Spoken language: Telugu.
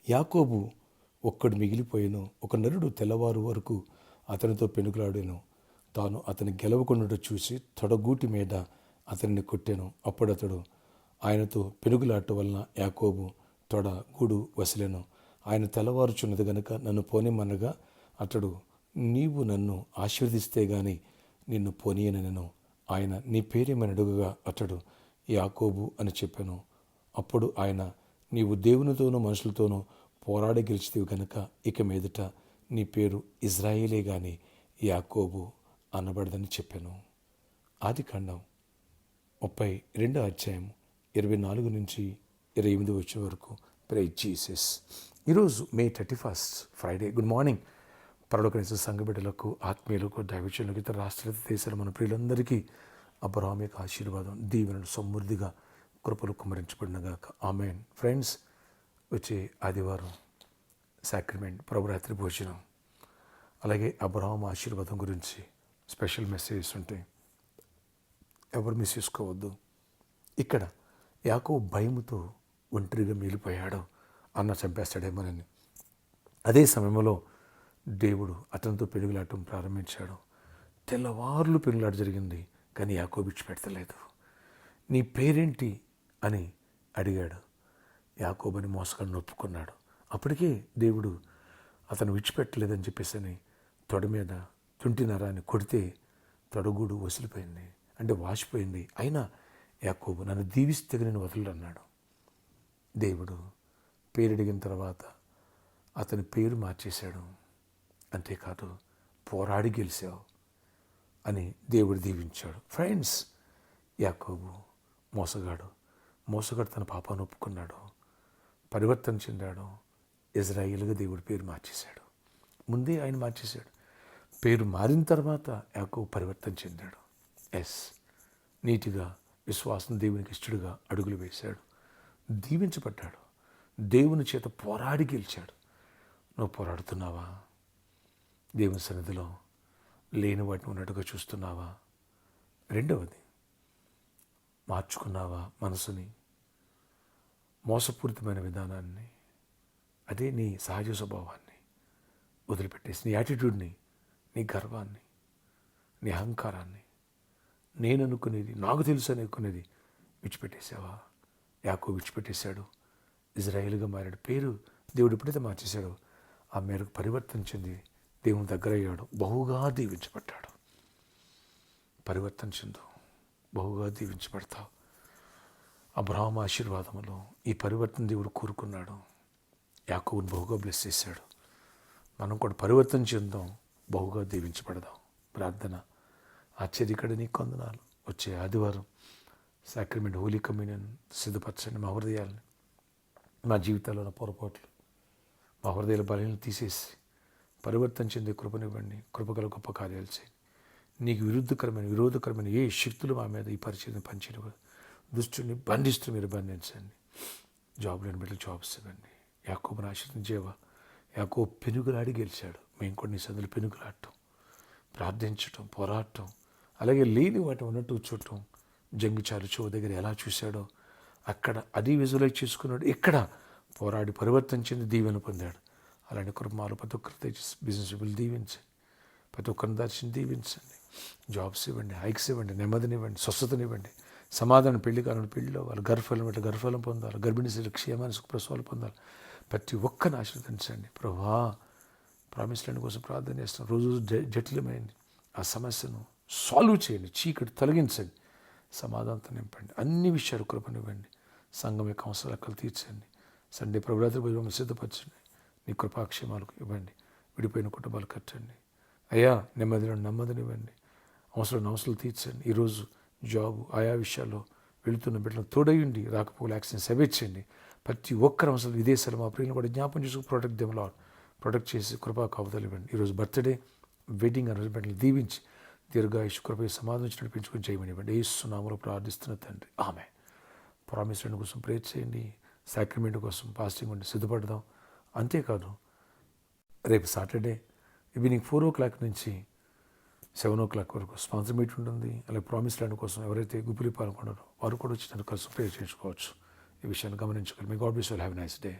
యాకోబు ఒక్కడు మిగిలిపోయాను. ఒక నరుడు తెల్లవారు వరకు అతనితో పెనుగులాడాను. తాను అతని గెలవకుండా చూసి తొడగూటి మీద అతనిని కొట్టాను. అప్పుడు అతడు ఆయనతో పెనుగులాట వలన యాకోబు తొడ గూడు వసిలెను. ఆయన తెల్లవారుచున్నది గనుక నన్ను పోనిమనగా అతడు, నీవు నన్ను ఆశీర్వదిస్తే గాని నిన్ను పోనీయనెను. ఆయన, నీ పేరేమని అడుగగా అతడు యాకోబు అని చెప్పాను. అప్పుడు ఆయన, నీవు దేవునితోనూ మనుషులతోనూ పోరాడి గెలిచితివి గనుక ఇక మీదట నీ పేరు ఇజ్రాయేలే గాని యాకోబు అనబడదని చెప్పాను. ఆదికాండం 32 అధ్యాయం 24 నుంచి 28 వచ్చే వరకు. Praise Jesus. ఈరోజు May 31 ఫ్రైడే. Good morning. పరలోకనిచ్చే సంఘ బిడ్డలకు, ఆత్మీయులకు, దైవజనులకు, ఇతర రాష్ట్ర దేశాల మన ప్రియులందరికీ అబ్రహాం యొక్క ఆశీర్వాదం, దీవెనలు సమృద్ధిగా కృపలు కుమ్మరించబడినగాక. ఆమేన్. ఫ్రెండ్స్, వచ్చే ఆదివారం సాక్రిమెంట్, ప్రభురాత్రి భోజనం, అలాగే అబ్రహాం ఆశీర్వాదం గురించి స్పెషల్ మెసేజెస్ ఉంటాయి. ఎవరు మిస్ చేసుకోవద్దు. ఇక్కడ యాకోబు భయముతో ఒంటరిగా మిగిలిపోయాడు. అన్న చంపేస్తాడేమోనని. అదే సమయంలో దేవుడు అతనితో పెనుగులాటం ప్రారంభించాడు. తెల్లవార్లు పెనుగులాట జరిగింది, కానీ యాకోబు విడిచిపెడతలేదు. నీ పేరేంటి అని అడిగాడు. యాకోబుని మోసగాడిని ఒప్పుకున్నాడు. అప్పటికే దేవుడు అతను విడిచిపెట్టలేదని చెప్పేసి తొడ మీద తుంటినరాన్ని కొడితే తొడగూడు వసిలిపోయింది, అంటే వాసిపోయింది. అయినా యాకోబు, నన్ను దీవిస్తే నేను వదలడు అన్నాడు. దేవుడు పేరు అడిగిన తర్వాత అతని పేరు మార్చేశాడు. అంతేకాదు, పోరాడి గెలిచావు అని దేవుడు దీవించాడు. ఫ్రెండ్స్, యాకోబు మోసగాడు తన పాపాన్ని ఒప్పుకున్నాడు, పరివర్తన చెందాడు. ఇజ్రాయేలుగా దేవుడు పేరు మార్చేశాడు. ముందే ఆయన మార్చేశాడు. పేరు మారిన తర్వాత యాకోబు పరివర్తన చెందాడు. నీతిగా, విశ్వాసం, దేవునికి ఇష్టడుగా అడుగులు వేశాడు, దీవించబడ్డాడు. దేవుని చేత పోరాడి గెలిచాడు. నువ్వు పోరాడుతున్నావా? దేవుని సన్నిధిలో లేని వాటిని ఉన్నట్టుగా చూస్తున్నావా? రెండవది, మార్చుకున్నావా మనసుని? మోసపూరితమైన విధానాన్ని, అదే నీ సహజ స్వభావాన్ని వదిలిపెట్టేసి, నీ యాటిట్యూడ్ని, నీ గర్వాన్ని, నీ అహంకారాన్ని, నేను అనుకునేది, నాకు తెలుసు అనుకునేది విడిచిపెట్టేసావా? యాకోబు విడిచిపెట్టేశాడు, ఇజ్రాయేలుగా మారాడు. పేరు దేవుడు ఎప్పుడైతే మార్చేశాడో ఆ మేరకు పరివర్తన చెంది దేవుని దగ్గర అయ్యాడు. బహుగా దీవించబడ్డాడు. పరివర్తన చెందు, బహుగా దీవించబడతావు. అబ్రహాం ఆశీర్వాదములో ఈ పరివర్తన దేవుడు కోరుకున్నాడు. యాకోబుని బహుగా బ్లెస్ చేశాడు. మనం కూడా పరివర్తన చెందాం, బహుగా దీవించబడదాం. ప్రార్థన. ఆశ్చర్యకడ నీకు వందనాలు. వచ్చే ఆదివారం సాక్రిమెంట్, హోలీ కమ్యూనియన్ సిద్ధపరచండి. మా హృదయాలని, మా జీవితాల్లో ఉన్న పొరపాట్లు, మా హృదయాల బలాలను తీసేసి పరివర్తన చెందే కృపనివ్వండి. కృపగల గొప్ప కార్యాలు చేయండి. నీకు విరోధకరమైన ఏ శక్తులు మా మీద ఈ పరిచయం పనిచేయవు. దుష్టుని బంధిస్తూ మీరు బంధించండి. జాబ్ లేని బిడ్డలు జాబ్స్ ఇవ్వండి. యాకోబుని ఆశీర్వదించేవా? యాకోబు పెనుగులాడి గెలిచాడు. మేము కూడా నీ సందులో పెనుగులాడటం, ప్రార్థించటం, పోరాటం, అలాగే లేని వాటి ఉన్నట్టు చూడటం. జంగిచారు చెవు దగ్గర ఎలా చూశాడో అక్కడ అది విజువలైజ్ చేసుకున్నాడు. ఇక్కడ పోరాడి పరివర్తన చెంది దీవెన పొందాడు. అలాంటి కుటుంబాలు ప్రతి ఒక్కరి బిజినెస్ దీవించండి. ప్రతి ఒక్కరిని దర్శనం దీవించండి. జాబ్స్ ఇవ్వండి, హైక్స్ ఇవ్వండి, నెమ్మదినివ్వండి, స్వస్థతనివ్వండి, సమాధానం. పెళ్లి కాలంలో పెళ్లిలో వాళ్ళు గర్భఫలం పొందాలి. గర్భిణీ స్త్రీలు క్షేమాన్ని సుఖప్రసవాలు పొందాలి. ప్రతి ఒక్కరిని ఆశీర్వదించండి. ప్రభువా, ప్రామిస్ ల్యాండ్ కోసం ప్రార్థన చేస్తున్నాం. రోజు జటిలమైంది ఆ సమస్యను సాల్వ్ చేయండి. చీకటి తొలగించండి. సమాధానంతో నింపండి. అన్ని విషయాలు కృపనివ్వండి. సంఘం యొక్క అవసరాలు తీర్చండి. సండే ప్రభురాత్రి భోజనం సిద్ధపరచండి. నీ కృపాక్షేమాలకు ఇవ్వండి. విడిపోయిన కుటుంబాలు కట్టండి. అయ్యా, నెమ్మదినివ్వండి. అవసరాలు తీర్చండి. ఈరోజు జాబు, ఆయా విషయాల్లో వెళుతున్న బిడ్డలు తోడయ్యండి. రాకపోకలు యాక్సిడెంట్స్ అవేర్చండి. ప్రతి ఒక్కరు అవసరం విదేశాలు మా ప్రియులను కూడా జ్ఞాపం చేసుకు ప్రొటెక్ట్ దెమ్ లార్డ్. ప్రొటెక్ట్ చేసి కృపా కాపుదలు ఇవ్వండి. ఈరోజు బర్త్డే, వెడ్డింగ్ అనే బిడ్డలు దీవించి దీర్ఘాయుష్ కృప సమాధానం నడిపించుకుని చేయమని ఇవ్వండి. యేసు నామములో ప్రార్థిస్తున్న తండ్రి, ఆమేన్. ప్రామిస్ ల్యాండ్ కోసం ప్రేర్ చేయండి. సాక్రిమెంట్ కోసం ఫాస్టింగ్ ఉండి సిద్ధపడదాం. అంతేకాదు, రేపు సాటర్డే ఈవినింగ్ 4 o'clock నుంచి 7 o'clock వరకు స్పాన్సర్ మీట్ ఉంటుంది. అలాగే ప్రామిస్ ల్యాండ్ కోసం ఎవరైతే గుప్పిలి పాల్గొన్నారో వారు కూడా వచ్చి నన్ను కలిసి ప్రేర్ చేసుకోవచ్చు. ఈ విషయాన్ని గమనించుకోవాలి. మీ God bless you. Have a nice day.